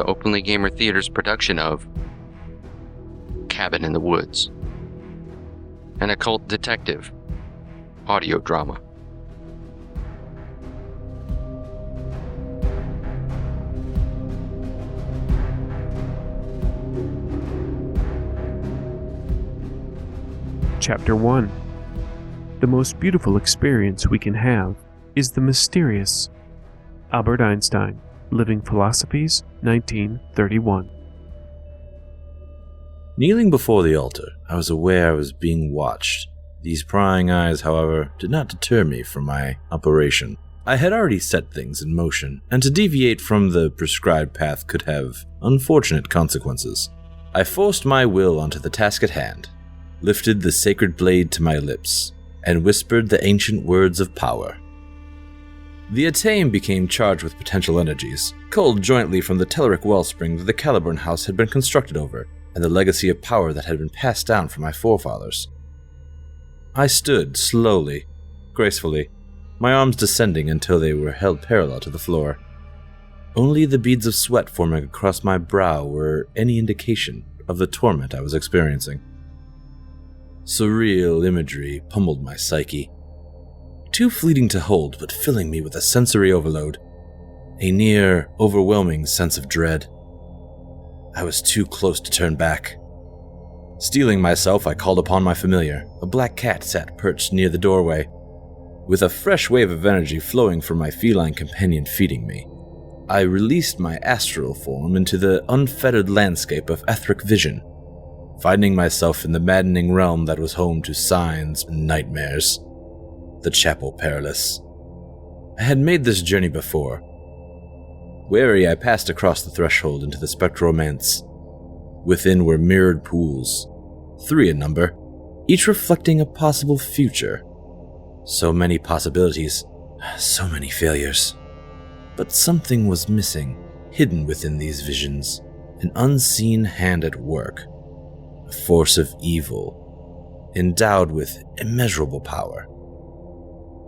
to Openly Gamer Theater's production of Cabin in the Woods, an Occult Detective audio drama. Chapter 1. The most beautiful experience we can have is the mysterious. Albert Einstein, Living Philosophies, 1931. Kneeling before the altar, I was aware I was being watched. These prying eyes, however, did not deter me from my operation. I had already set things in motion, and to deviate from the prescribed path could have unfortunate consequences. I forced my will onto the task at hand, lifted the sacred blade to my lips, and whispered the ancient words of power. The Atame became charged with potential energies, culled jointly from the Telleric wellspring that the Caliburn house had been constructed over, and the legacy of power that had been passed down from my forefathers. I stood slowly, gracefully, my arms descending until they were held parallel to the floor. Only the beads of sweat forming across my brow were any indication of the torment I was experiencing. Surreal imagery pummeled my psyche, too fleeting to hold but filling me with a sensory overload, a near overwhelming sense of dread. I was too close to turn back. Steeling myself, I called upon my familiar. A black cat sat perched near the doorway, with a fresh wave of energy flowing from my feline companion feeding me. I released my astral form into the unfettered landscape of etheric vision, finding myself in the maddening realm that was home to signs and nightmares. The Chapel Perilous. I had made this journey before. Wary, I passed across the threshold into the spectral manse. Within were mirrored pools, 3 in number, each reflecting a possible future. So many possibilities, so many failures. But something was missing, hidden within these visions, an unseen hand at work. A force of evil, endowed with immeasurable power.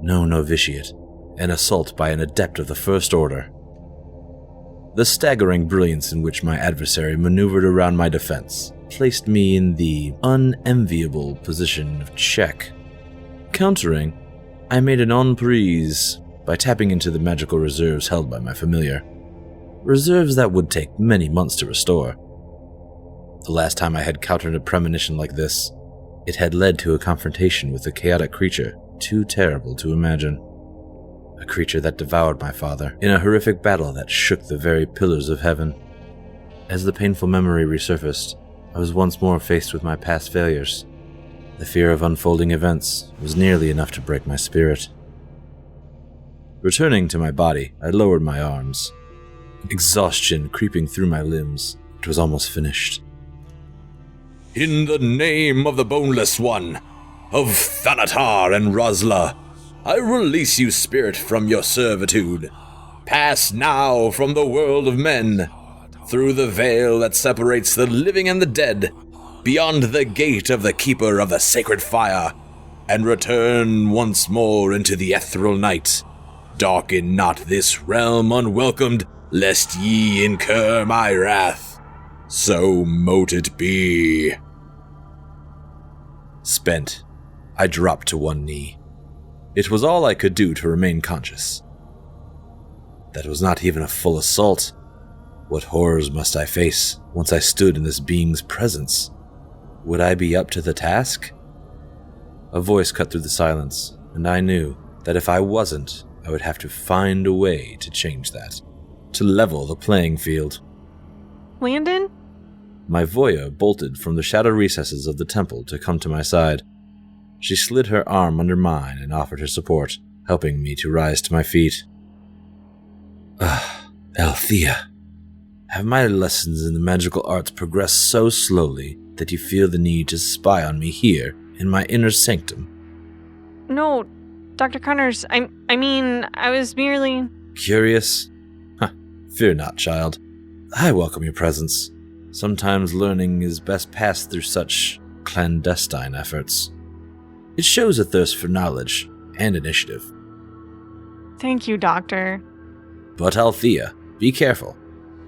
No novitiate, an assault by an adept of the First Order. The staggering brilliance in which my adversary maneuvered around my defense placed me in the unenviable position of check. Countering, I made an emprise by tapping into the magical reserves held by my familiar. Reserves that would take many months to restore. The last time I had countered a premonition like this, it had led to a confrontation with a chaotic creature too terrible to imagine. A creature that devoured my father in a horrific battle that shook the very pillars of heaven. As the painful memory resurfaced, I was once more faced with my past failures. The fear of unfolding events was nearly enough to break my spirit. Returning to my body, I lowered my arms. Exhaustion creeping through my limbs, it was almost finished. In the name of the Boneless One, of Thanatar and Rosla, I release you, spirit, from your servitude. Pass now from the world of men, through the veil that separates the living and the dead, beyond the gate of the Keeper of the Sacred Fire, and return once more into the ethereal night. Darken not this realm unwelcomed, lest ye incur my wrath. So mote it be. Spent, I dropped to one knee. It was all I could do to remain conscious. That was not even a full assault. What horrors must I face once I stood in this being's presence? Would I be up to the task? A voice cut through the silence, and I knew that if I wasn't, I would have to find a way to change that, to level the playing field. Landon? My voya bolted from the shadow recesses of the temple to come to my side. She slid her arm under mine and offered her support, helping me to rise to my feet. ALETHEA. Have my lessons in the magical arts progressed so slowly that you feel the need to spy on me here in my inner sanctum? No, Dr. Connors, I mean, I was merely... Curious? Fear not, child. I welcome your presence. Sometimes learning is best passed through such clandestine efforts. It shows a thirst for knowledge and initiative. Thank you, Doctor. But ALETHEA, be careful.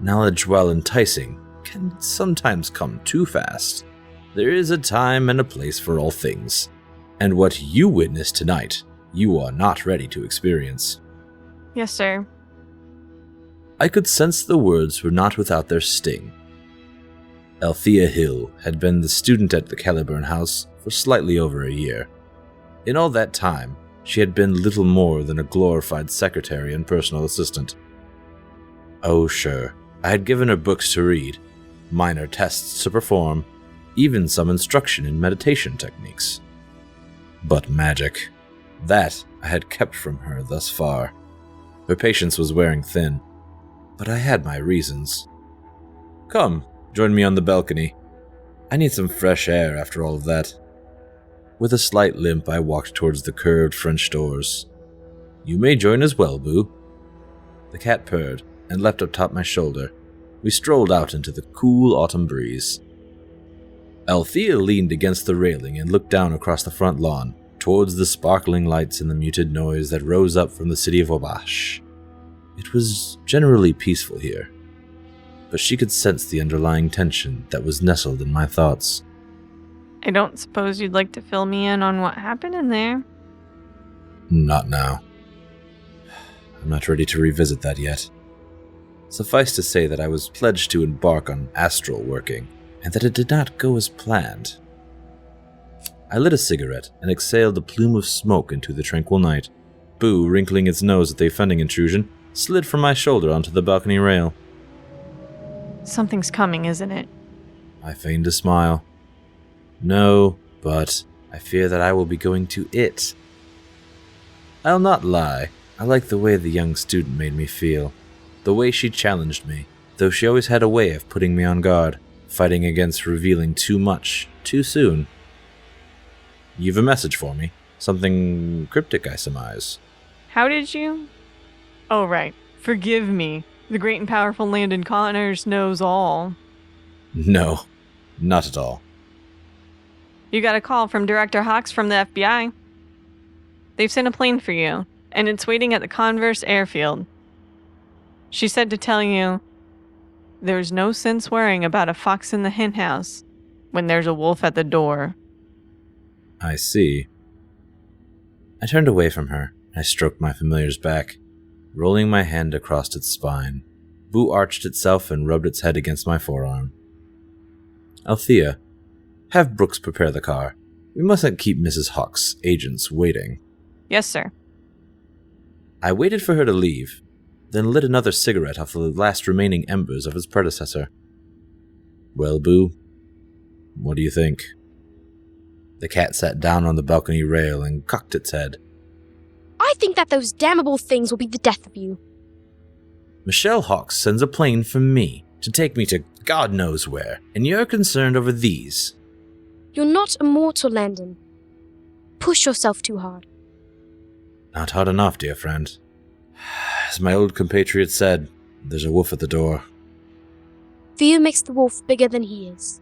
Knowledge, while enticing, can sometimes come too fast. There is a time and a place for all things, and what you witnessed tonight, you are not ready to experience. Yes, sir. I could sense the words were not without their sting. ALETHEA Hill had been the student at the Caliburn house for slightly over a year. In all that time, she had been little more than a glorified secretary and personal assistant. Oh, sure, I had given her books to read, minor tests to perform, even some instruction in meditation techniques. But magic, that I had kept from her thus far. Her patience was wearing thin, but I had my reasons. Come, join me on the balcony. I need some fresh air after all of that. With a slight limp, I walked towards the curved French doors. You may join as well, Boo. The cat purred and leapt up top my shoulder. We strolled out into the cool autumn breeze. ALETHEA leaned against the railing and looked down across the front lawn, towards the sparkling lights and the muted noise that rose up from the city of Wabash. It was generally peaceful here, but she could sense the underlying tension that was nestled in my thoughts. I don't suppose you'd like to fill me in on what happened in there? Not now. I'm not ready to revisit that yet. Suffice to say that I was pledged to embark on astral working, and that it did not go as planned. I lit a cigarette and exhaled a plume of smoke into the tranquil night. Boo, wrinkling its nose at the offending intrusion, slid from my shoulder onto the balcony rail. Something's coming, isn't it? I feigned a smile. No, but I fear that I will be going to it. I'll not lie, I liked the way the young student made me feel. The way she challenged me, though she always had a way of putting me on guard, fighting against revealing too much, too soon. You've a message for me. Something cryptic, I surmise. How did you? Oh, right. Forgive me. The great and powerful Landon Connors knows all. No, not at all. You got a call from Director Hawks from the FBI. They've sent a plane for you, and it's waiting at the Converse airfield. She said to tell you, there's no sense worrying about a fox in the henhouse when there's a wolf at the door. I see. I turned away from her. I stroked my familiar's back, rolling my hand across its spine. Boo arched itself and rubbed its head against my forearm. ALETHEA, have Brooks prepare the car. We mustn't keep Mrs. Hawks' agents waiting. Yes, sir. I waited for her to leave, then lit another cigarette off the last remaining embers of its predecessor. Well, Boo, what do you think? The cat sat down on the balcony rail and cocked its head. I think that those damnable things will be the death of you. Michelle Hawks sends a plane for me to take me to God knows where, and you're concerned over these. You're not immortal, Landon. Push yourself too hard. Not hard enough, dear friend. As my old compatriot said, there's a wolf at the door. Fear makes the wolf bigger than he is.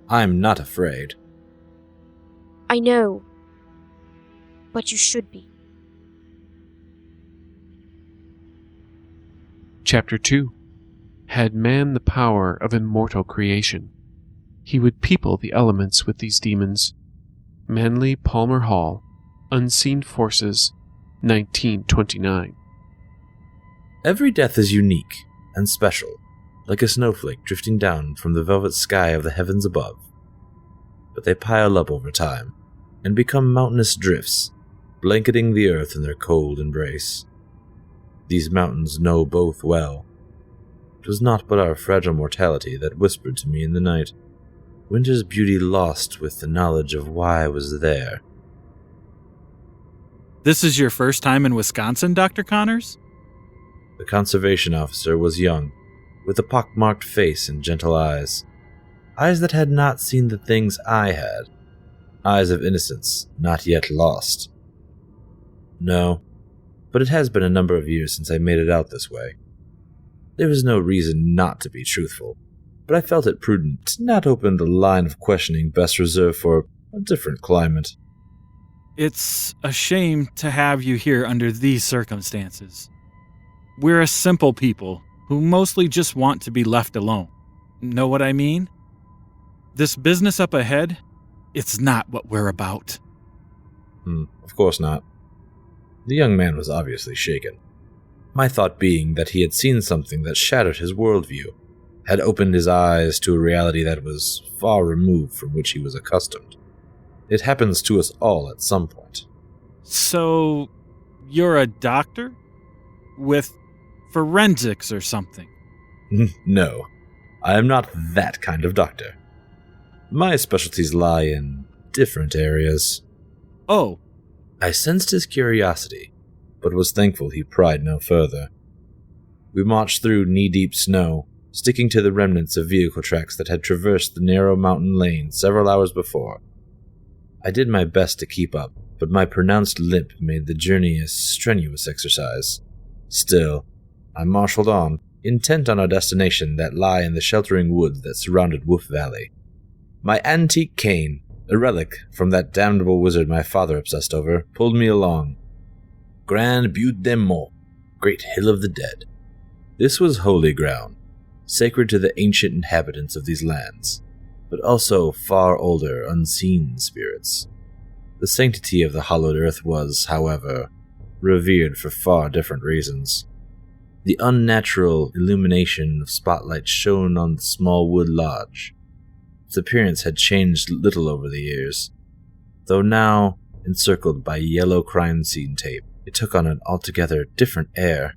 I'm not afraid. I know. But you should be. Chapter 2. Had man the power of immortal creation, he would people the elements with these demons. Manly Palmer Hall, Unseen Forces, 1929. Every death is unique and special, like a snowflake drifting down from the velvet sky of the heavens above. But they pile up over time and become mountainous drifts, blanketing the earth in their cold embrace. These mountains know both well. It was not but our fragile mortality that whispered to me in the night, winter's beauty lost with the knowledge of why I was there. This is your first time in Wisconsin, Dr. Connors? The conservation officer was young, with a pockmarked face and gentle eyes. Eyes that had not seen the things I had. Eyes of innocence, not yet lost. No, but it has been a number of years since I made it out this way. There was no reason not to be truthful, but I felt it prudent to not open the line of questioning best reserved for a different climate. It's a shame to have you here under these circumstances. We're a simple people, who mostly just want to be left alone. Know what I mean? This business up ahead, it's not what we're about. Of course not. The young man was obviously shaken. My thought being that he had seen something that shattered his worldview, had opened his eyes to a reality that was far removed from which he was accustomed. It happens to us all at some point. So, you're a doctor? With forensics or something? No, I am not that kind of doctor. My specialties lie in different areas. Oh. I sensed his curiosity, but was thankful he pried no further. We marched through knee-deep snow, sticking to the remnants of vehicle tracks that had traversed the narrow mountain lane several hours before. I did my best to keep up, but my pronounced limp made the journey a strenuous exercise. Still, I marshaled on, intent on our destination that lay in the sheltering woods that surrounded Wolfe Valley. My antique cane, a relic from that damnable wizard my father obsessed over, pulled me along. Grand Boud des Morts, Great Hill of the Dead. This was holy ground, sacred to the ancient inhabitants of these lands, but also far older, unseen spirits. The sanctity of the hallowed earth was, however, revered for far different reasons. The unnatural illumination of spotlights shone on the small wood lodge. Its appearance had changed little over the years, though now, encircled by yellow crime scene tape, it took on an altogether different air.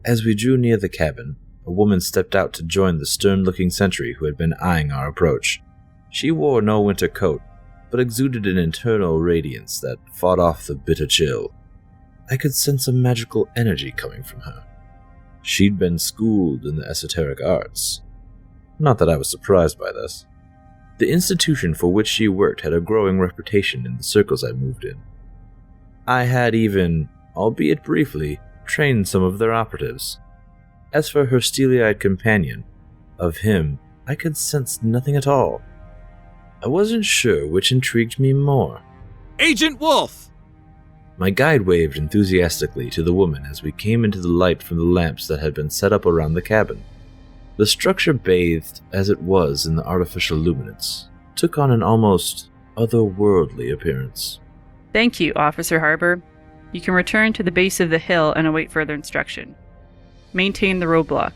As we drew near the cabin, a woman stepped out to join the stern-looking sentry who had been eyeing our approach. She wore no winter coat, but exuded an internal radiance that fought off the bitter chill. I could sense a magical energy coming from her. She'd been schooled in the esoteric arts. Not that I was surprised by this. The institution for which she worked had a growing reputation in the circles I moved in. I had even, albeit briefly, trained some of their operatives. As for her steely-eyed companion, of him I could sense nothing at all. I wasn't sure which intrigued me more. Agent Wolfe! My guide waved enthusiastically to the woman as we came into the light from the lamps that had been set up around the cabin. The structure, bathed as it was in the artificial luminance, took on an almost otherworldly appearance. Thank you, Officer HARBER. You can return to the base of the hill and await further instruction. Maintain the roadblock.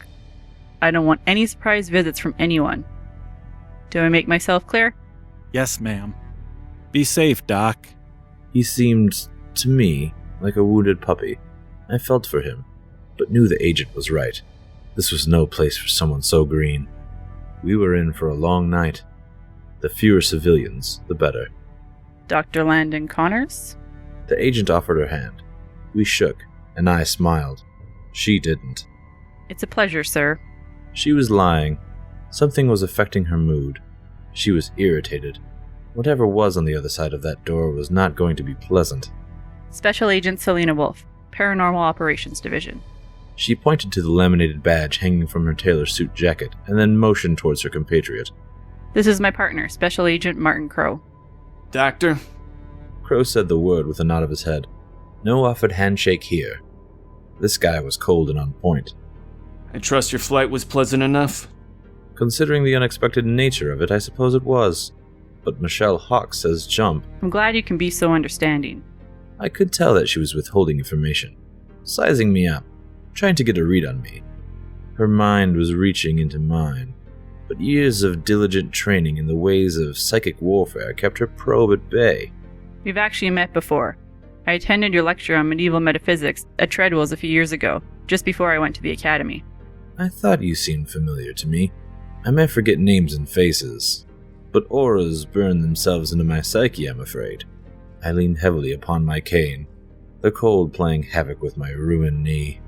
I don't want any surprise visits from anyone. Do I make myself clear? Yes, ma'am. Be safe, Doc. He seemed, to me, like a wounded puppy. I felt for him, but knew the agent was right. This was no place for someone so green. We were in for a long night. The fewer civilians, the better. Dr. Landon Connors? The agent offered her hand. We shook, and I smiled. She didn't. It's a pleasure, sir. She was lying. Something was affecting her mood. She was irritated. Whatever was on the other side of that door was not going to be pleasant. Special Agent SELINA WOLFE, Paranormal Operations Division. She pointed to the laminated badge hanging from her tailor suit jacket, and then motioned towards her compatriot. This is my partner, Special Agent Martin CROWE. Doctor? Crow said the word with a nod of his head. No offered handshake here. This guy was cold and on point. I trust your flight was pleasant enough? Considering the unexpected nature of it, I suppose it was. But Michelle Hawke says jump. I'm glad you can be so understanding. I could tell that she was withholding information, sizing me up, trying to get a read on me. Her mind was reaching into mine, but years of diligent training in the ways of psychic warfare kept her probe at bay. We've actually met before. I attended your lecture on medieval metaphysics at Treadwell's a few years ago, just before I went to the academy. I thought you seemed familiar to me. I may forget names and faces, but auras burn themselves into my psyche, I'm afraid. I leaned heavily upon my cane, the cold playing havoc with my ruined knee.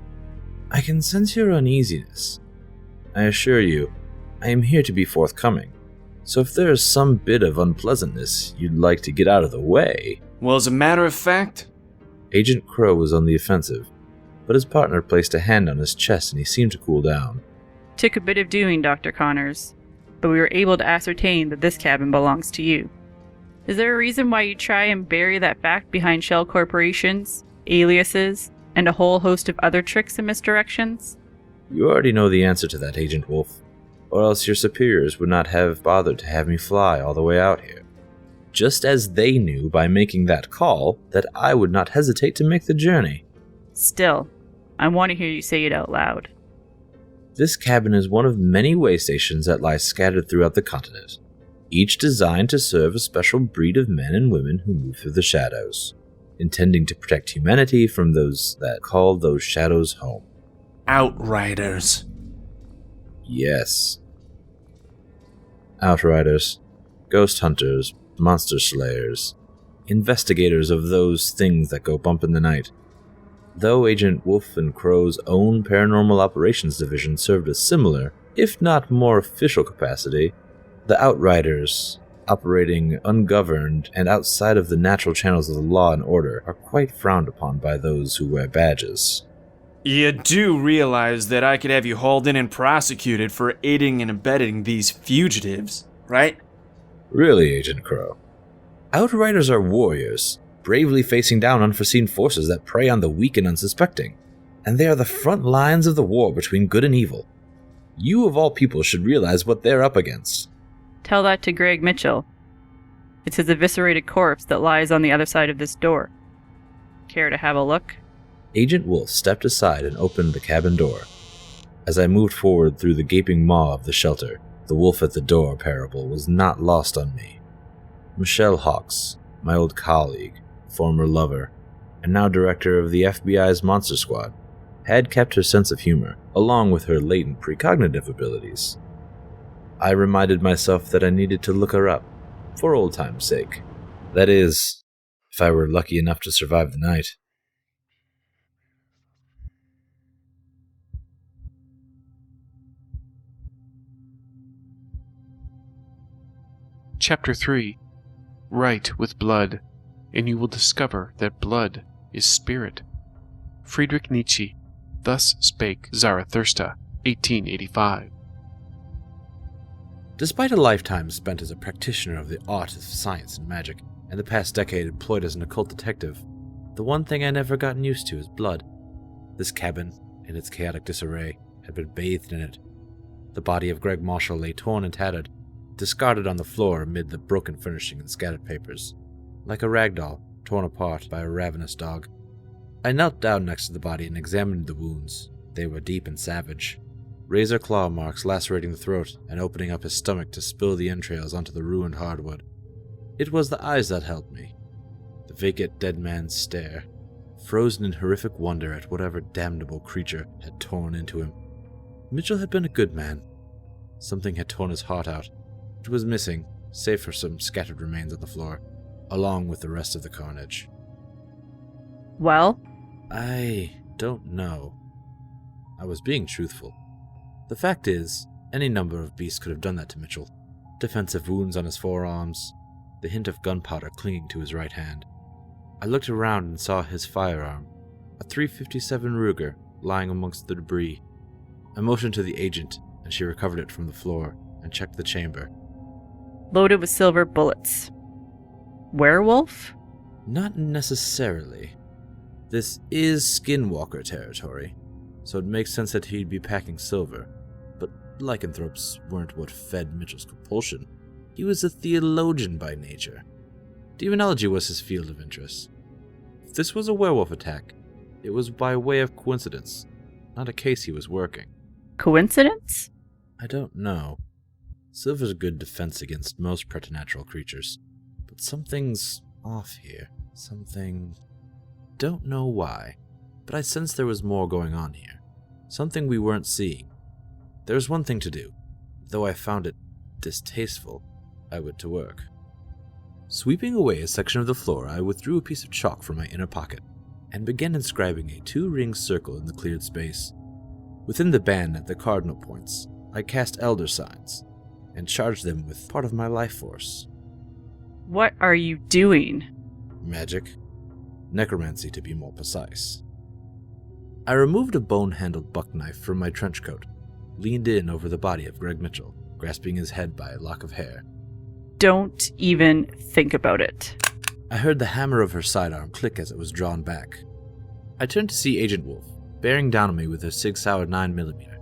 I can sense your uneasiness. I assure you, I am here to be forthcoming, so if there is some bit of unpleasantness you'd like to get out of the way... Well, as a matter of fact... Agent Crow was on the offensive, but his partner placed a hand on his chest and he seemed to cool down. Took a bit of doing, Dr. Connors, but we were able to ascertain that this cabin belongs to you. Is there a reason why you try and bury that fact behind shell corporations, aliases, and a whole host of other tricks and misdirections? You already know the answer to that, Agent Wolfe, or else your superiors would not have bothered to have me fly all the way out here. Just as they knew by making that call that I would not hesitate to make the journey. Still, I want to hear you say it out loud. This cabin is one of many way stations that lie scattered throughout the continent, each designed to serve a special breed of men and women who move through the shadows, intending to protect humanity from those that call those shadows home. Outriders. Yes. Outriders, ghost hunters, monster slayers, investigators of those things that go bump in the night. Though Agent Wolfe and CROWE's own Paranormal Operations Division served a similar, if not more official capacity, the Outriders, operating ungoverned and outside of the natural channels of the law and order, are quite frowned upon by those who wear badges. You do realize that I could have you hauled in and prosecuted for aiding and abetting these fugitives, right? Really, Agent CROWE. Outriders are warriors, bravely facing down unforeseen forces that prey on the weak and unsuspecting, and they are the front lines of the war between good and evil. You of all people should realize what they're up against. Tell that to Greg Mitchell. It's his eviscerated corpse that lies on the other side of this door. Care to have a look? Agent Wolfe stepped aside and opened the cabin door. As I moved forward through the gaping maw of the shelter, the wolf at the door parable was not lost on me. Michelle Hawks, my old colleague, former lover, and now director of the FBI's Monster Squad, had kept her sense of humor, along with her latent precognitive abilities. I reminded myself that I needed to look her up, for old time's sake. That is, if I were lucky enough to survive the night. Chapter 3. Write with blood, and you will discover that blood is spirit. Friedrich Nietzsche. Thus spake Zarathustra, 1885. Despite a lifetime spent as a practitioner of the art of science and magic, and the past decade employed as an occult detective, the one thing I never gotten used to is blood. This cabin, in its chaotic disarray, had been bathed in it. The body of Greg Marshall lay torn and tattered, discarded on the floor amid the broken furnishing and scattered papers, like a rag doll torn apart by a ravenous dog. I knelt down next to the body and examined the wounds. They were deep and savage. Razor claw marks lacerating the throat and opening up his stomach to spill the entrails onto the ruined hardwood. It was the eyes that held me. The vacant dead man's stare, frozen in horrific wonder at whatever damnable creature had torn into him. Mitchell had been a good man. Something had torn his heart out. It was missing, save for some scattered remains on the floor, along with the rest of the carnage. Well? I don't know. I was being truthful. The fact is, any number of beasts could have done that to Mitchell. Defensive wounds on his forearms, the hint of gunpowder clinging to his right hand. I looked around and saw his firearm, a .357 Ruger, lying amongst the debris. I motioned to the agent, and she recovered it from the floor and checked the chamber. Loaded with silver bullets. Werewolf? Not necessarily. This is Skinwalker territory, so it makes sense that he'd be packing silver. But lycanthropes weren't what fed Mitchell's compulsion. He was a theologian by nature. Demonology was his field of interest. If this was a werewolf attack, it was by way of coincidence, not a case he was working. Coincidence? I don't know. Silver's a good defense against most preternatural creatures, but something's off here. Something... Don't know why, but I sensed there was more going on here. Something we weren't seeing. There was one thing to do. Though I found it distasteful, I went to work. Sweeping away a section of the floor, I withdrew a piece of chalk from my inner pocket and began inscribing a 2-ring circle in the cleared space. Within the band at the cardinal points, I cast elder signs and charged them with part of my life force. What are you doing? Magic. Necromancy, to be more precise. I removed a bone-handled buck knife from my trench coat, leaned in over the body of Greg Mitchell, grasping his head by a lock of hair. Don't even think about it. I heard the hammer of her sidearm click as it was drawn back. I turned to see Agent Wolfe, bearing down on me with her Sig Sauer 9mm.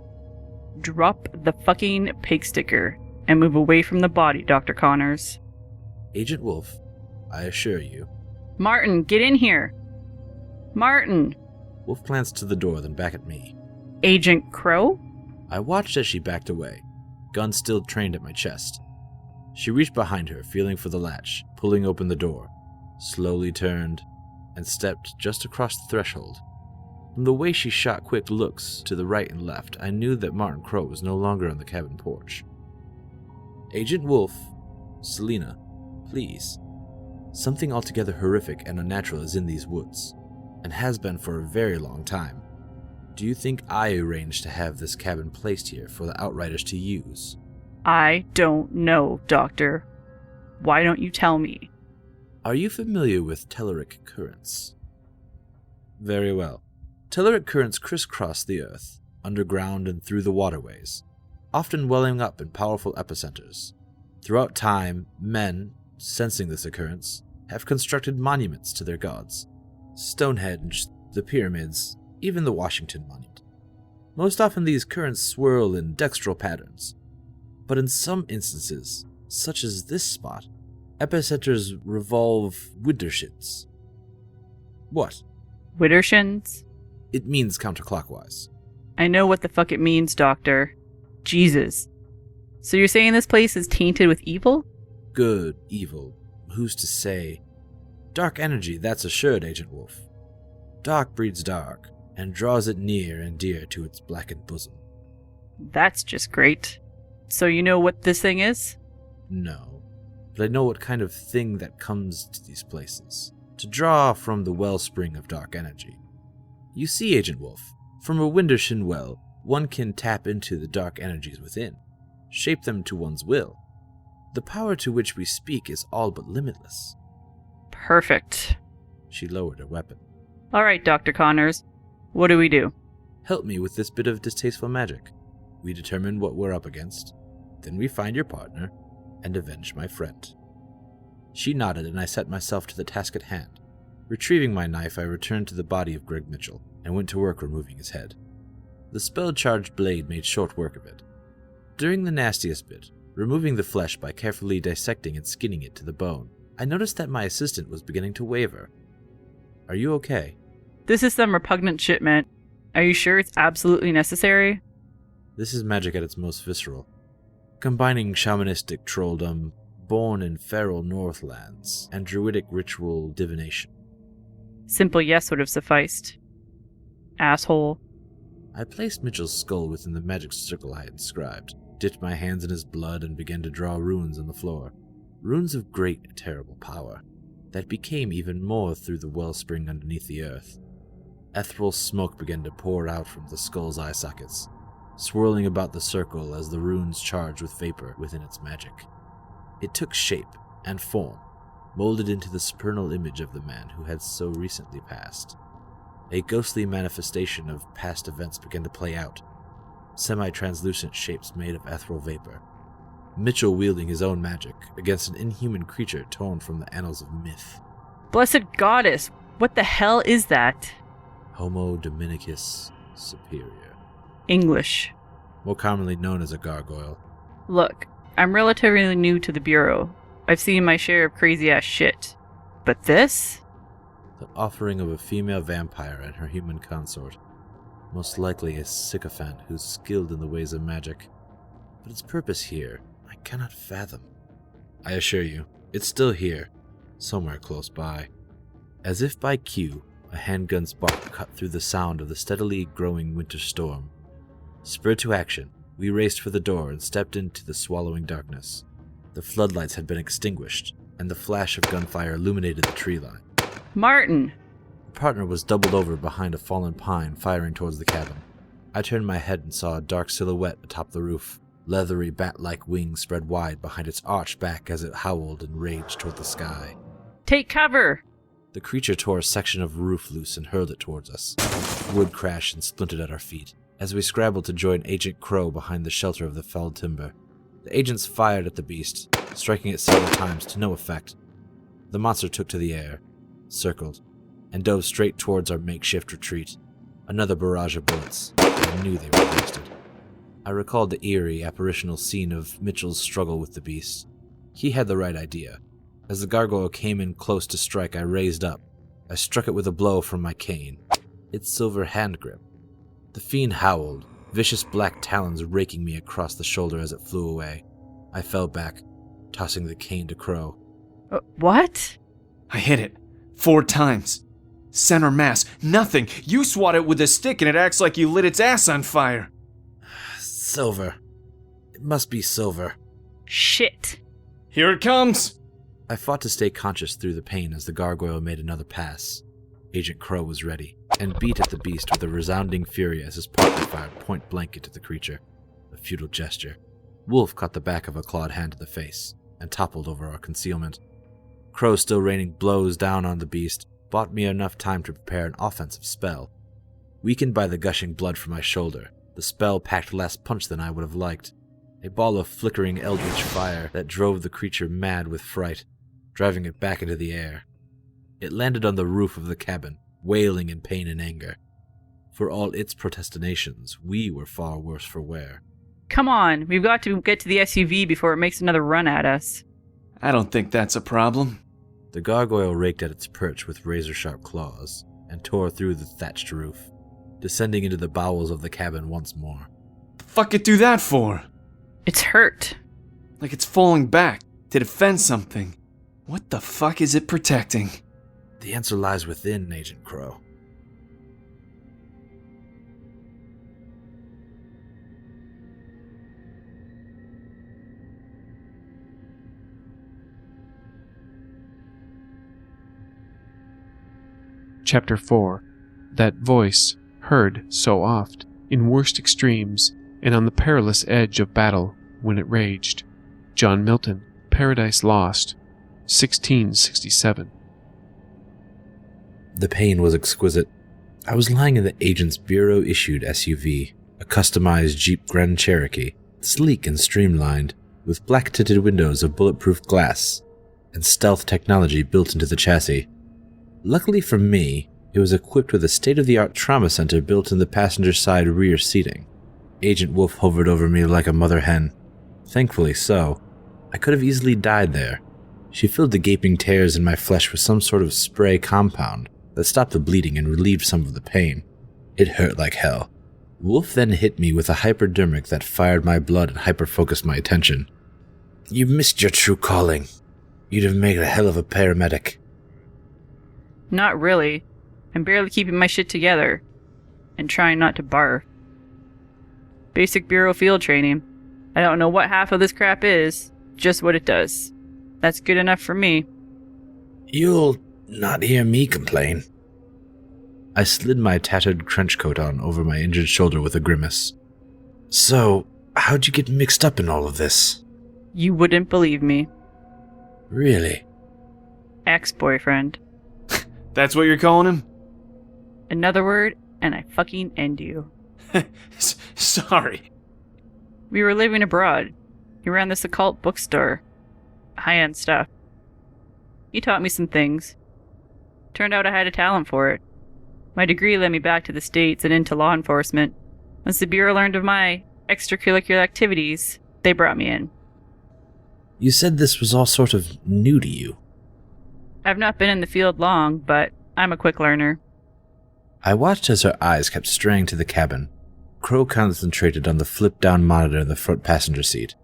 Drop the fucking pig sticker and move away from the body, Dr. Connors. Agent Wolfe, I assure you. Martin, get in here. Martin. Wolfe glanced to the door, then back at me. Agent CROWE? I watched as she backed away, gun still trained at my chest. She reached behind her, feeling for the latch, pulling open the door, slowly turned, and stepped just across the threshold. From the way she shot quick looks to the right and left, I knew that Martin CROWE was no longer on the cabin porch. Agent Wolfe, SELINA, please. Something altogether horrific and unnatural is in these woods, and has been for a very long time. Do you think I arranged to have this cabin placed here for the Outriders to use? I don't know, Doctor. Why don't you tell me? Are you familiar with telluric currents? Very well. Telluric currents crisscross the Earth, underground and through the waterways, often welling up in powerful epicenters. Throughout time, men, sensing this occurrence, have constructed monuments to their gods. Stonehenge, the pyramids, even the Washington Monument. Most often these currents swirl in dextral patterns, but in some instances, such as this spot, epicenters revolve widdershins. What? Widdershins? It means counterclockwise. I know what the fuck it means, Doctor. Jesus. So you're saying this place is tainted with evil? Good, evil, who's to say? Dark energy, that's assured, Agent Wolfe. Dark breeds dark, and draws it near and dear to its blackened bosom. That's just great. So you know what this thing is? No, but I know what kind of thing that comes to these places, to draw from the wellspring of dark energy. You see, Agent Wolfe, from a Windershin well, one can tap into the dark energies within, shape them to one's will. The power to which we speak is all but limitless. Perfect. She lowered her weapon. All right, Dr. Connors. What do we do? Help me with this bit of distasteful magic. We determine what we're up against. Then we find your partner and avenge my friend. She nodded, and I set myself to the task at hand. Retrieving my knife, I returned to the body of Greg Mitchell and went to work removing his head. The spell-charged blade made short work of it. During the nastiest bit, removing the flesh by carefully dissecting and skinning it to the bone, I noticed that my assistant was beginning to waver. Are you okay? This is some repugnant shit, man. Are you sure it's absolutely necessary? This is magic at its most visceral, combining shamanistic trolldom, born in feral Northlands, and druidic ritual divination. Simple yes would have sufficed. Asshole. I placed Mitchell's skull within the magic circle I had inscribed, dipped my hands in his blood, and began to draw runes on the floor. Runes of great and terrible power, that became even more through the wellspring underneath the earth. Ethereal smoke began to pour out from the skull's eye sockets, swirling about the circle as the runes charged with vapor within its magic. It took shape and form, molded into the supernal image of the man who had so recently passed. A ghostly manifestation of past events began to play out, semi-translucent shapes made of ethereal vapor. Mitchell wielding his own magic against an inhuman creature torn from the annals of myth. Blessed goddess, what the hell is that? Homo Dominicus Superior. English. More commonly known as a gargoyle. Look, I'm relatively new to the Bureau. I've seen my share of crazy-ass shit. But this? The offering of a female vampire and her human consort. Most likely a sycophant who's skilled in the ways of magic. But its purpose here, I cannot fathom. I assure you, it's still here, somewhere close by. As if by cue, a handgun's bark cut through the sound of the steadily growing winter storm. Spurred to action, we raced for the door and stepped into the swallowing darkness. The floodlights had been extinguished, and the flash of gunfire illuminated the tree line. Martin! The partner was doubled over behind a fallen pine, firing towards the cabin. I turned my head and saw a dark silhouette atop the roof. Leathery bat-like wings spread wide behind its arched back as it howled and raged toward the sky. Take cover! The creature tore a section of roof loose and hurled it towards us. Wood crashed and splintered at our feet, as we scrabbled to join Agent CROWE behind the shelter of the felled timber. The agents fired at the beast, striking it several times to no effect. The monster took to the air, circled, and dove straight towards our makeshift retreat. Another barrage of bullets. I knew they were wasted. I recalled the eerie, apparitional scene of Mitchell's struggle with the beast. He had the right idea. As the gargoyle came in close to strike, I raised up. I struck it with a blow from my cane, its silver hand grip. The fiend howled, vicious black talons raking me across the shoulder as it flew away. I fell back, tossing the cane to CROWE. What? I hit it 4 times. Center mass, nothing. You swat it with a stick and it acts like you lit its ass on fire. Silver. It must be silver. Shit. Here it comes. I fought to stay conscious through the pain as the gargoyle made another pass. Agent CROWE was ready, and beat at the beast with a resounding fury as his partner fired point blank into the creature. A futile gesture. WOLFE caught the back of a clawed hand to the face, and toppled over our concealment. CROWE, still raining blows down on the beast, bought me enough time to prepare an offensive spell. Weakened by the gushing blood from my shoulder, the spell packed less punch than I would have liked. A ball of flickering eldritch fire that drove the creature mad with fright, driving it back into the air. It landed on the roof of the cabin, wailing in pain and anger. For all its protestinations, we were far worse for wear. Come on, we've got to get to the SUV before it makes another run at us. I don't think that's a problem. The gargoyle raked at its perch with razor-sharp claws, and tore through the thatched roof, descending into the bowels of the cabin once more. The fuck it do that for? It's hurt. Like it's falling back to defend something. What the fuck is it protecting? The answer lies within, Agent CROWE. Chapter 4. That voice, heard so oft, in worst extremes, and on the perilous edge of battle when it raged. John Milton, Paradise Lost, 1667. The pain was exquisite. I was lying in the agent's bureau-issued SUV, a customized Jeep Grand Cherokee, sleek and streamlined, with black-tinted windows of bulletproof glass, and stealth technology built into the chassis. Luckily for me, it was equipped with a state-of-the-art trauma center built in the passenger side rear seating. Agent WOLFE hovered over me like a mother hen. Thankfully so. I could have easily died there. She filled the gaping tears in my flesh with some sort of spray compound that stopped the bleeding and relieved some of the pain. It hurt like hell. WOLFE then hit me with a hypodermic that fired my blood and hyper-focused my attention. You missed your true calling. You'd have made a hell of a paramedic. Not really. I'm barely keeping my shit together. And trying not to barf. Basic Bureau field training. I don't know what half of this crap is, just what it does. That's good enough for me. You'll not hear me complain. I slid my tattered trench coat on over my injured shoulder with a grimace. So, how'd you get mixed up in all of this? You wouldn't believe me. Really? Ex-boyfriend. That's what you're calling him? Another word, and I fucking end you. Sorry. We were living abroad. He ran this occult bookstore. High-end stuff. He taught me some things. Turned out I had a talent for it. My degree led me back to the States and into law enforcement. Once the Bureau learned of my extracurricular activities, they brought me in. You said this was all sort of new to you. I've not been in the field long, but I'm a quick learner. I watched as her eyes kept straying to the cabin. CROWE concentrated on the flip-down monitor in the front passenger seat,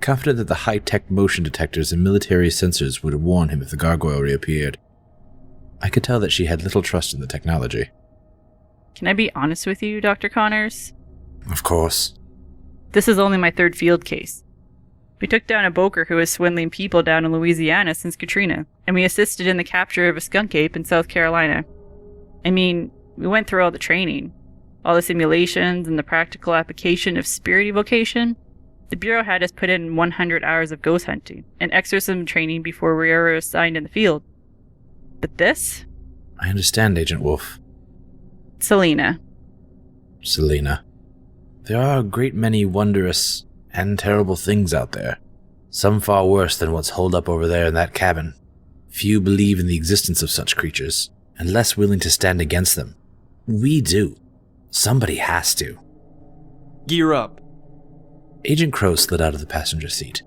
confident that the high-tech motion detectors and military sensors would warn him if the gargoyle reappeared. I could tell that she had little trust in the technology. Can I be honest with you, Dr. Connors? Of course. This is only my third field case. We took down a boker who was swindling people down in Louisiana since Katrina, and we assisted in the capture of a skunk ape in South Carolina. I mean, we went through all the training, all the simulations and the practical application of spirit evocation. The Bureau had us put in 100 hours of ghost hunting and exorcism training before we were assigned in the field. But this? I understand, Agent WOLFE. SELINA. SELINA. There are a great many wondrous and terrible things out there. Some far worse than what's holed up over there in that cabin. Few believe in the existence of such creatures, and less willing to stand against them. We do. Somebody has to. Gear up. Agent Crow slid out of the passenger seat.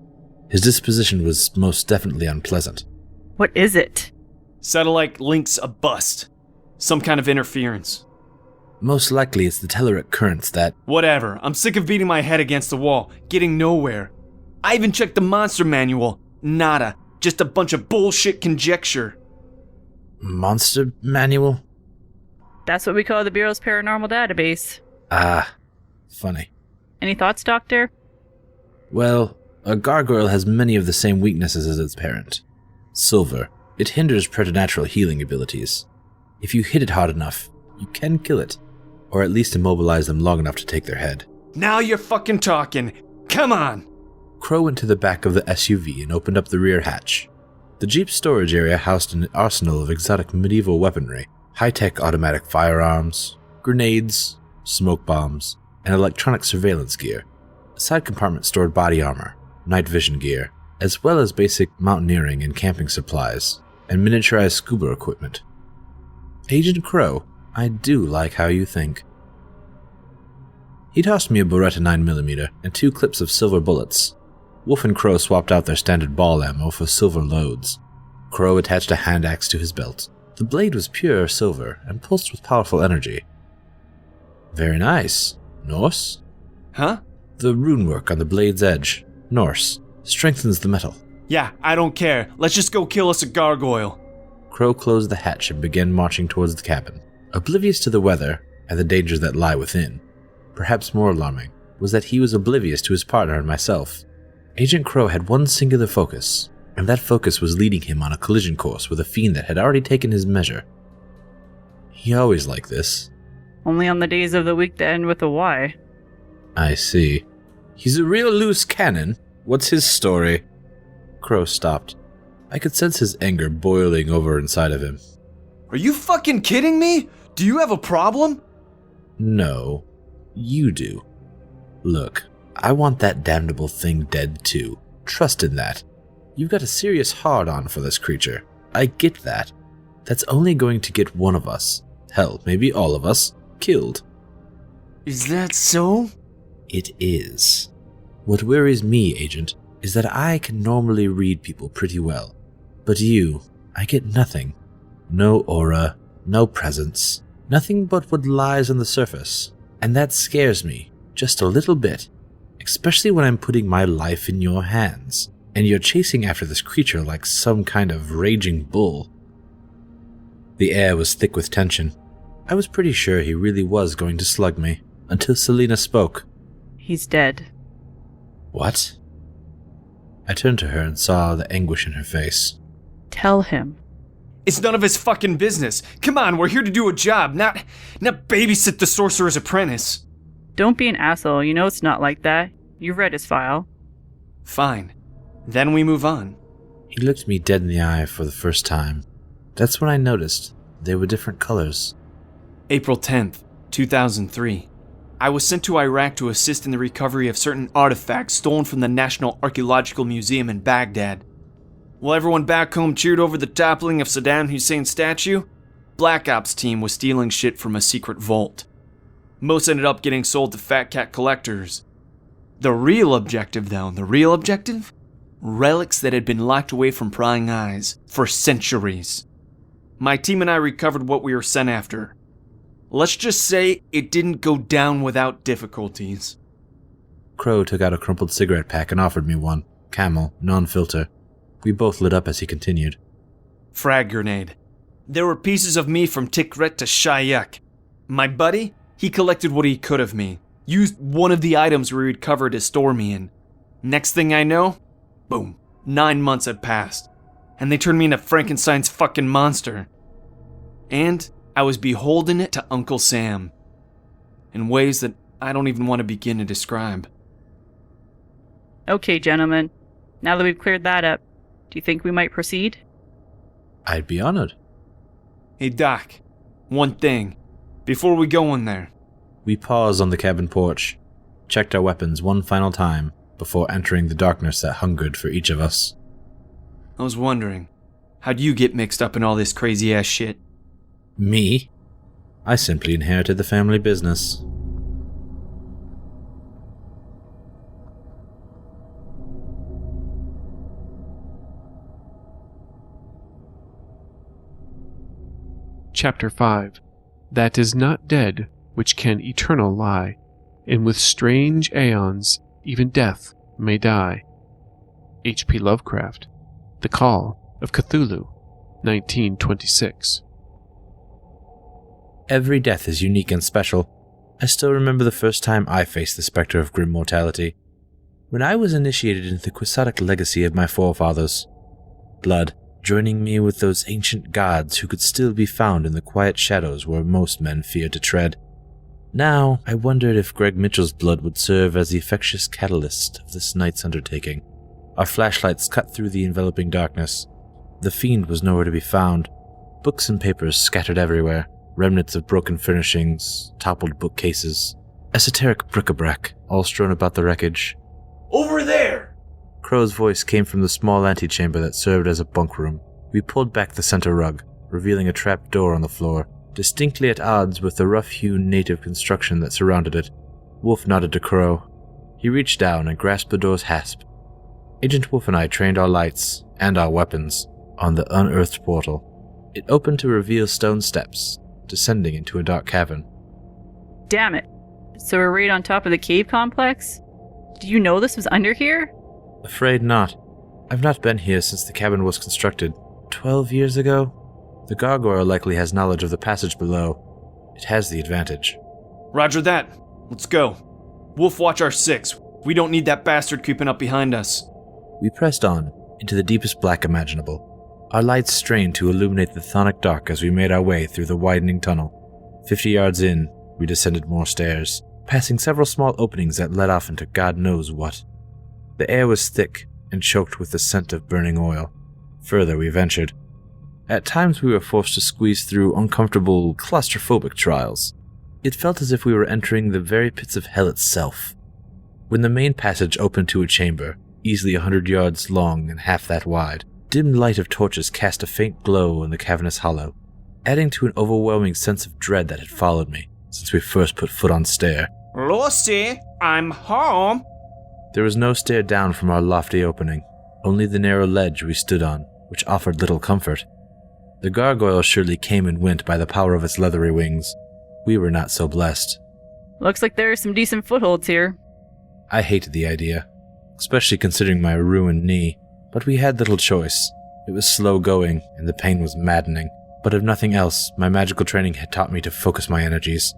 His disposition was most definitely unpleasant. What is it? Satellite link's a bust. Some kind of interference. Most likely it's the telluric currents that... Whatever. I'm sick of beating my head against the wall, getting nowhere. I even checked the monster manual. Nada. Just a bunch of bullshit conjecture. Monster manual? That's what we call the Bureau's paranormal database. Ah, funny. Any thoughts, Doctor? Well, a gargoyle has many of the same weaknesses as its parent. Silver. It hinders preternatural healing abilities. If you hit it hard enough, you can kill it. Or at least immobilize them long enough to take their head. Now you're fucking talking. Come on! Crow went to the back of the SUV and opened up the rear hatch. The Jeep's storage area housed an arsenal of exotic medieval weaponry, high-tech automatic firearms, grenades, smoke bombs, and electronic surveillance gear. A side compartment stored body armor, night vision gear, as well as basic mountaineering and camping supplies, and miniaturized scuba equipment. Agent Crow, I do like how you think. He tossed me a Beretta 9mm and 2 clips of silver bullets. Wolf and Crow swapped out their standard ball ammo for silver loads. Crow attached a hand axe to his belt. The blade was pure silver and pulsed with powerful energy. Very nice. Norse? Huh? The runework on the blade's edge. Norse. Strengthens the metal. Yeah, I don't care. Let's just go kill us a gargoyle. Crow closed the hatch and began marching towards the cabin. Oblivious to the weather and the dangers that lie within. Perhaps more alarming was that he was oblivious to his partner and myself. Agent Crow had one singular focus, and that focus was leading him on a collision course with a fiend that had already taken his measure. He always liked this. Only on the days of the week that end with a Y. I see. He's a real loose cannon. What's his story? Crow stopped. I could sense his anger boiling over inside of him. Are you fucking kidding me? Do you have a problem? No, you do. Look, I want that damnable thing dead too. Trust in that. You've got a serious hard-on for this creature. I get that. That's only going to get one of us, hell, maybe all of us, killed. Is that so? It is. What worries me, Agent, is that I can normally read people pretty well. But you, I get nothing. No aura, no presence, nothing but what lies on the surface. And that scares me, just a little bit. Especially when I'm putting my life in your hands, and you're chasing after this creature like some kind of raging bull. The air was thick with tension. I was pretty sure he really was going to slug me, until SELINA spoke. He's dead. What? I turned to her and saw the anguish in her face. Tell him. It's none of his fucking business. Come on, we're here to do a job, not babysit the sorcerer's apprentice. Don't be an asshole, you know it's not like that. You've read his file. Fine. Then we move on. He looked me dead in the eye for the first time. That's when I noticed they were different colors. April 10th, 2003. I was sent to Iraq to assist in the recovery of certain artifacts stolen from the National Archaeological Museum in Baghdad. While everyone back home cheered over the toppling of Saddam Hussein's statue, Black Ops team was stealing shit from a secret vault. Most ended up getting sold to fat cat collectors. The real objective, though, relics that had been locked away from prying eyes for centuries. My team and I recovered what we were sent after. Let's just say it didn't go down without difficulties. Crow took out a crumpled cigarette pack and offered me one. Camel, non-filter. We both lit up as he continued. Frag grenade. There were pieces of me from Tikrit to Shayak. My buddy, he collected what he could of me. Used one of the items we recovered to store me in. Next thing I know, boom, 9 months had passed. And they turned me into Frankenstein's fucking monster. And I was beholden to Uncle Sam. In ways that I don't even want to begin to describe. Okay, gentlemen. Now that we've cleared that up, do you think we might proceed? I'd be honored. Hey Doc, one thing. Before we go in there. We paused on the cabin porch, checked our weapons one final time before entering the darkness that hungered for each of us. I was wondering, how'd you get mixed up in all this crazy ass shit? Me? I simply inherited the family business. Chapter 5. That is not dead which can eternal lie, and with strange aeons even death may die. H.P. Lovecraft. The Call of Cthulhu, 1926. Every death is unique and special. I still remember the first time I faced the specter of grim mortality. When I was initiated into the quixotic legacy of my forefathers. Blood, joining me with those ancient gods who could still be found in the quiet shadows where most men feared to tread. Now, I wondered if Greg Mitchell's blood would serve as the infectious catalyst of this night's undertaking. Our flashlights cut through the enveloping darkness. The fiend was nowhere to be found. Books and papers scattered everywhere. Remnants of broken furnishings, toppled bookcases, esoteric bric-a-brac, all strewn about the wreckage. Over there! Crow's voice came from the small antechamber that served as a bunk room. We pulled back the center rug, revealing a trap door on the floor, distinctly at odds with the rough-hewn native construction that surrounded it. Wolfe nodded to Crow. He reached down and grasped the door's hasp. Agent Wolfe and I trained our lights, and our weapons, on the unearthed portal. It opened to reveal stone steps, descending into a dark cavern. Damn it. So we're right on top of the cave complex? Do you know this was under here? Afraid not. I've not been here since the cabin was constructed. 12 years ago? The gargoyle likely has knowledge of the passage below. It has the advantage. Roger that. Let's go. Wolf, watch our 6. We don't need that bastard creeping up behind us. We pressed on, into the deepest black imaginable. Our lights strained to illuminate the chthonic dark as we made our way through the widening tunnel. 50 yards in, we descended more stairs, passing several small openings that led off into God knows what. The air was thick and choked with the scent of burning oil. Further we ventured. At times we were forced to squeeze through uncomfortable, claustrophobic trials. It felt as if we were entering the very pits of hell itself. When the main passage opened to a chamber, easily 100 yards long and half that wide, dim light of torches cast a faint glow in the cavernous hollow, adding to an overwhelming sense of dread that had followed me since we first put foot on stair. Lucy, I'm home. There was no stair down from our lofty opening, only the narrow ledge we stood on, which offered little comfort. The gargoyle surely came and went by the power of its leathery wings. We were not so blessed. Looks like there are some decent footholds here. I hated the idea, especially considering my ruined knee. But we had little choice. It was slow going, and the pain was maddening. But if nothing else, my magical training had taught me to focus my energies.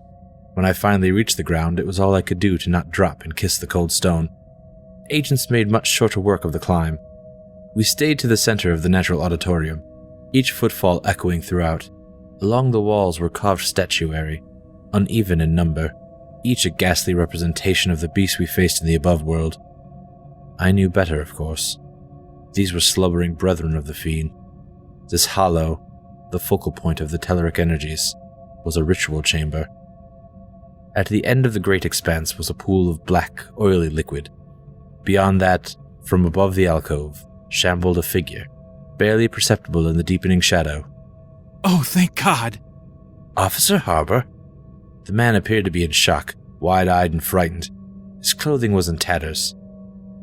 When I finally reached the ground, it was all I could do to not drop and kiss the cold stone. Agents made much shorter work of the climb. We stayed to the center of the natural auditorium, each footfall echoing throughout. Along the walls were carved statuary, uneven in number, each a ghastly representation of the beast we faced in the above world. I knew better, of course. These were slumbering brethren of the fiend. This hollow, the focal point of the telluric energies, was a ritual chamber. At the end of the great expanse was a pool of black, oily liquid. Beyond that, from above the alcove, shambled a figure, barely perceptible in the deepening shadow. Oh, thank God! Officer HARBER? The man appeared to be in shock, wide-eyed and frightened. His clothing was in tatters.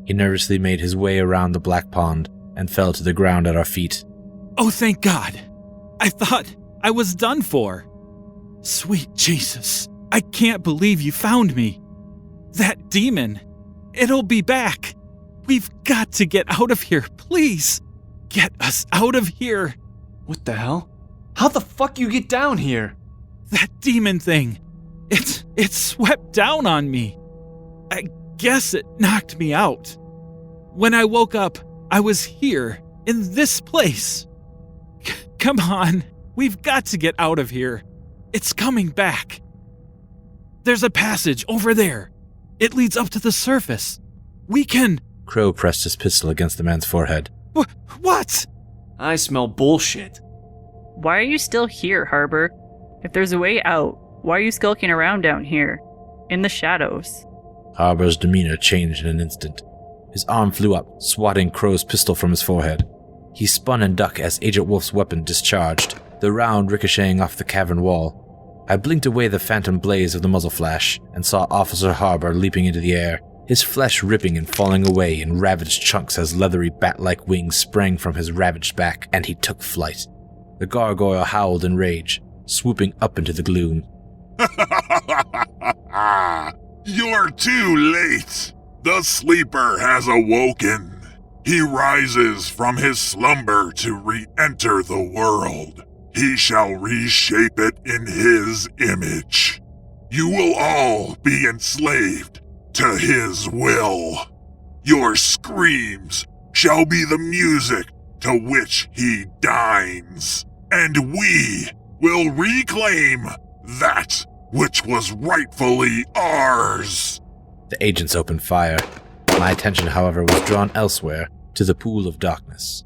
He nervously made his way around the black pond and fell to the ground at our feet. Oh, thank God! I thought I was done for. Sweet Jesus, I can't believe you found me. That demon, it'll be back. We've got to get out of here, please. Get us out of here. What the hell? How the fuck you get down here? That demon thing, it swept down on me. I guess it knocked me out. When I woke up, I was here, in this place. Come on, we've got to get out of here. It's coming back. There's a passage over there. It leads up to the surface. We can... Crow pressed his pistol against the man's forehead. What? I smell bullshit. Why are you still here, HARBER? If there's a way out, why are you skulking around down here? In the shadows? HARBER's demeanor changed in an instant. His arm flew up, swatting Crow's pistol from his forehead. He spun and ducked as Agent Wolfe's weapon discharged, the round ricocheting off the cavern wall. I blinked away the phantom blaze of the muzzle flash and saw Officer HARBER leaping into the air, his flesh ripping and falling away in ravaged chunks as leathery bat-like wings sprang from his ravaged back, and he took flight. The gargoyle howled in rage, swooping up into the gloom. You're too late. The sleeper has awoken. He rises from his slumber to re-enter the world. He shall reshape it in his image. You will all be enslaved to his will. Your screams shall be the music to which he dines, and we will reclaim that which was rightfully ours. The agents opened fire. My attention, however, was drawn elsewhere, to the pool of darkness.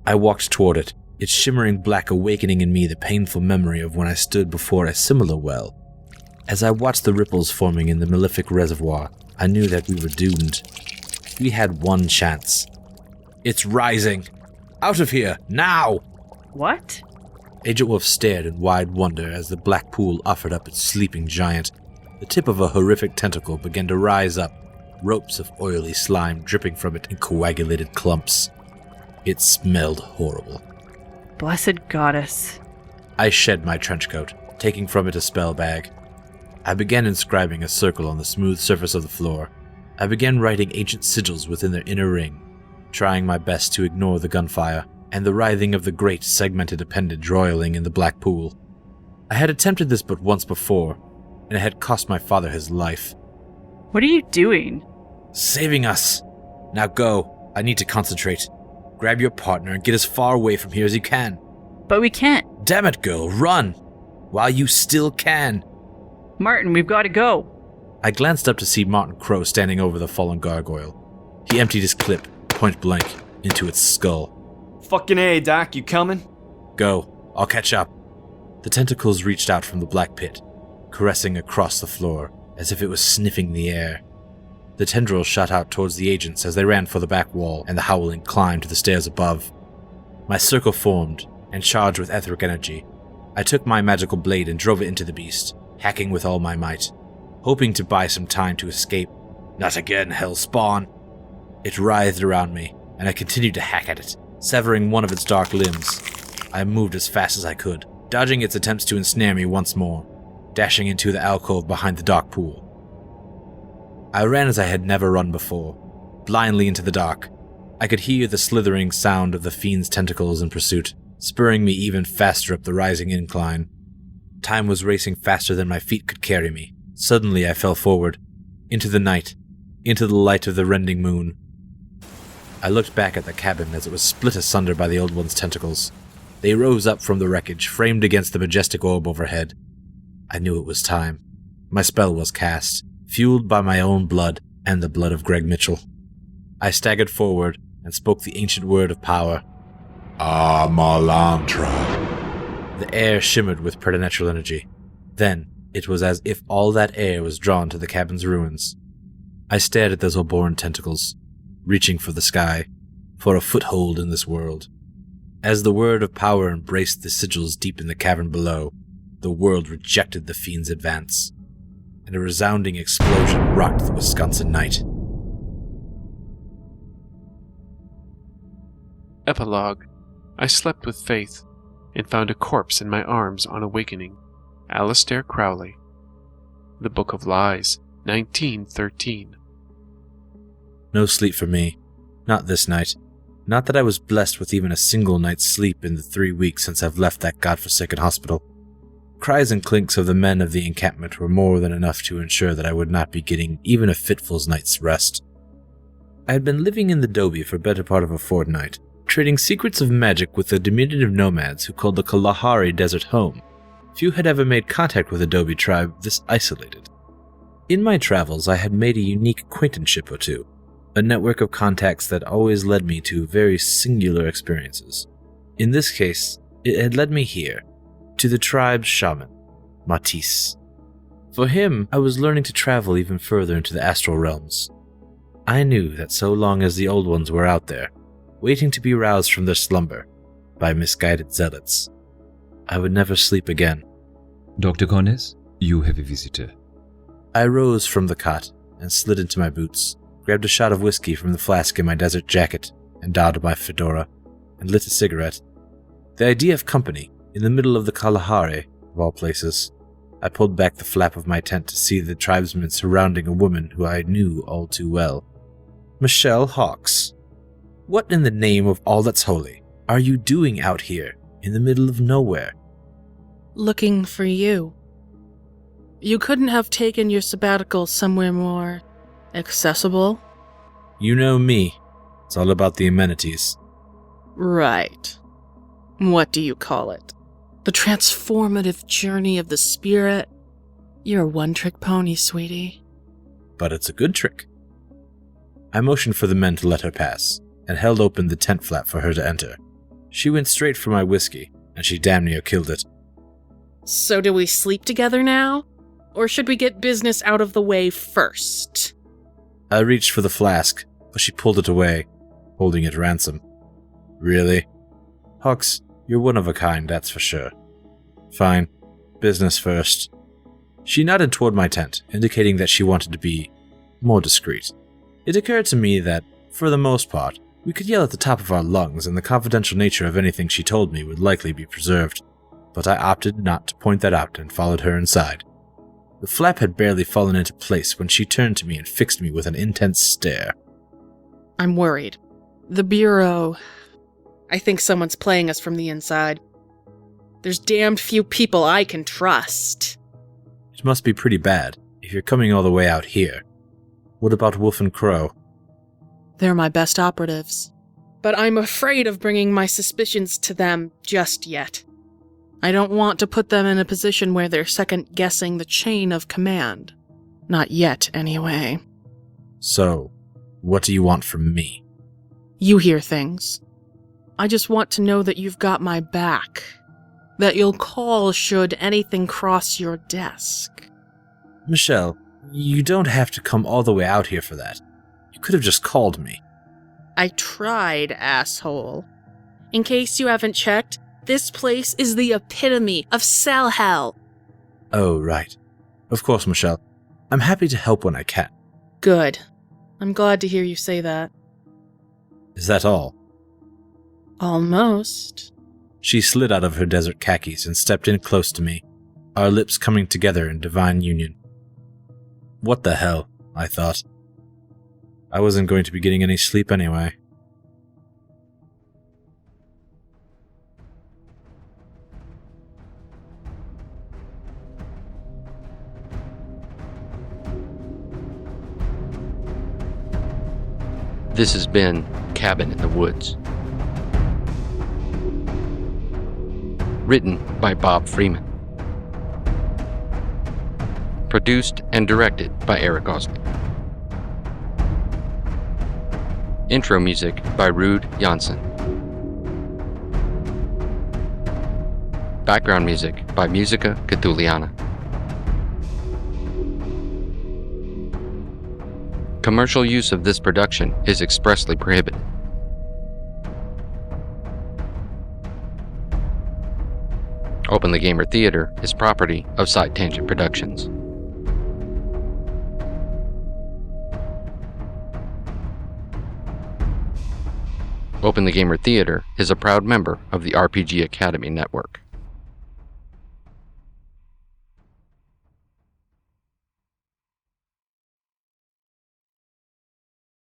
I walked toward it, its shimmering black awakening in me the painful memory of when I stood before a similar well. As I watched the ripples forming in the malefic reservoir, I knew that we were doomed. We had one chance. It's rising! Out of here, now! What? Agent Wolfe stared in wide wonder as the black pool offered up its sleeping giant. The tip of a horrific tentacle began to rise up, ropes of oily slime dripping from it in coagulated clumps. It smelled horrible. Blessed goddess. I shed my trench coat, taking from it a spell bag. I began inscribing a circle on the smooth surface of the floor. I began writing ancient sigils within their inner ring, trying my best to ignore the gunfire and the writhing of the great segmented appendage roiling in the black pool. I had attempted this but once before, and it had cost my father his life. What are you doing? Saving us! Now go. I need to concentrate. Grab your partner and get as far away from here as you can. But we can't. Damn it, girl, run! While you still can. Martin, we've got to go. I glanced up to see Martin Crow standing over the fallen gargoyle. He emptied his clip, point blank, into its skull. Fucking A, Doc, you coming? Go. I'll catch up. The tentacles reached out from the black pit, caressing across the floor, as if it was sniffing the air. The tendrils shot out towards the agents as they ran for the back wall, and the howling climbed to the stairs above. My circle formed, and charged with etheric energy. I took my magical blade and drove it into the beast, hacking with all my might, hoping to buy some time to escape. Not again, hell spawn! It writhed around me, and I continued to hack at it, severing one of its dark limbs. I moved as fast as I could, dodging its attempts to ensnare me once more, dashing into the alcove behind the dark pool. I ran as I had never run before, blindly into the dark. I could hear the slithering sound of the fiend's tentacles in pursuit, spurring me even faster up the rising incline. Time was racing faster than my feet could carry me. Suddenly I fell forward, into the night, into the light of the rending moon. I looked back at the cabin as it was split asunder by the old one's tentacles. They rose up from the wreckage, framed against the majestic orb overhead. I knew it was time. My spell was cast, fueled by my own blood and the blood of Greg Mitchell. I staggered forward and spoke the ancient word of power. Amalantra. The air shimmered with preternatural energy. Then, it was as if all that air was drawn to the cabin's ruins. I stared at those abhorrent tentacles, reaching for the sky, for a foothold in this world. As the word of power embraced the sigils deep in the cavern below, the world rejected the fiend's advance, and a resounding explosion rocked the Wisconsin night. Epilogue. I slept with faith, and found a corpse in my arms on awakening. Alistair Crowley. The Book of Lies, 1913. No sleep for me. Not this night. Not that I was blessed with even a single night's sleep in the 3 weeks since I've left that godforsaken hospital. Cries and clinks of the men of the encampment were more than enough to ensure that I would not be getting even a fitful night's rest. I had been living in the Dobie for better part of a fortnight, trading secrets of magic with the diminutive nomads who called the Kalahari Desert home. Few had ever made contact with a Dobie tribe this isolated. In my travels, I had made a unique acquaintanceship or two, a network of contacts that always led me to very singular experiences. In this case, it had led me here, to the tribe's shaman, MATSE. For him, I was learning to travel even further into the astral realms. I knew that so long as the old ones were out there, waiting to be roused from their slumber by misguided zealots, I would never sleep again. Dr. Connors, you have a visitor. I rose from the cot and slid into my boots, grabbed a shot of whiskey from the flask in my desert jacket, and donned my fedora, and lit a cigarette. The idea of company, in the middle of the Kalahari, of all places. I pulled back the flap of my tent to see the tribesmen surrounding a woman who I knew all too well. Michelle Hawks. What in the name of all that's holy are you doing out here, in the middle of nowhere? Looking for you. You couldn't have taken your sabbatical somewhere more accessible? You know me. It's all about the amenities. Right. What do you call it? The transformative journey of the spirit? You're a one-trick pony, sweetie. But it's a good trick. I motioned for the men to let her pass, and held open the tent flap for her to enter. She went straight for my whiskey, and she damn near killed it. So do we sleep together now? Or should we get business out of the way first? I reached for the flask, but she pulled it away, holding it ransom. Really? Hawks, you're one of a kind, that's for sure. Fine. Business first. She nodded toward my tent, indicating that she wanted to be more discreet. It occurred to me that, for the most part, we could yell at the top of our lungs and the confidential nature of anything she told me would likely be preserved. But I opted not to point that out and followed her inside. The flap had barely fallen into place when she turned to me and fixed me with an intense stare. I'm worried. The Bureau... I think someone's playing us from the inside. There's damned few people I can trust. It must be pretty bad, if you're coming all the way out here. What about Wolf and CROWE? They're my best operatives. But I'm afraid of bringing my suspicions to them just yet. I don't want to put them in a position where they're second-guessing the chain of command. Not yet, anyway. So, what do you want from me? You hear things. I just want to know that you've got my back. That you'll call should anything cross your desk. Michelle, you don't have to come all the way out here for that. You could have just called me. I tried, asshole. In case you haven't checked, this place is the epitome of cell hell. Oh, right. Of course, Michelle. I'm happy to help when I can. Good. I'm glad to hear you say that. Is that all? Almost. She slid out of her desert khakis and stepped in close to me, our lips coming together in divine union. What the hell, I thought. I wasn't going to be getting any sleep anyway. This has been Cabin in the Woods. Written by Bob Freeman. Produced and directed by Eric Ausley. Intro music by Ruud Janssen. Background music by Musica Catuliana. Commercial use of this production is expressly prohibited. Openly Gamer Theater is property of Side Tangent Productions. Openly Gamer Theater is a proud member of the RPG Academy Network.